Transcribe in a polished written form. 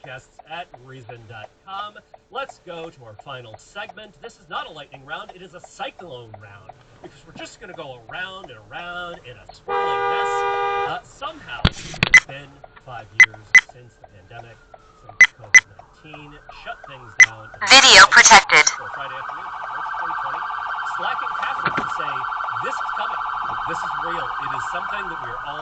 guests at reason.com. Let's go to our final segment. This is not a lightning round, it is a cyclone round, because we're just going to go around and around in a swirling mess. Somehow, it's been 5 years since the pandemic, since COVID-19 shut things down. Video protected. For Friday afternoon, March 2020. Slacking Catholic to say, this is coming. This is real. It is something that we are all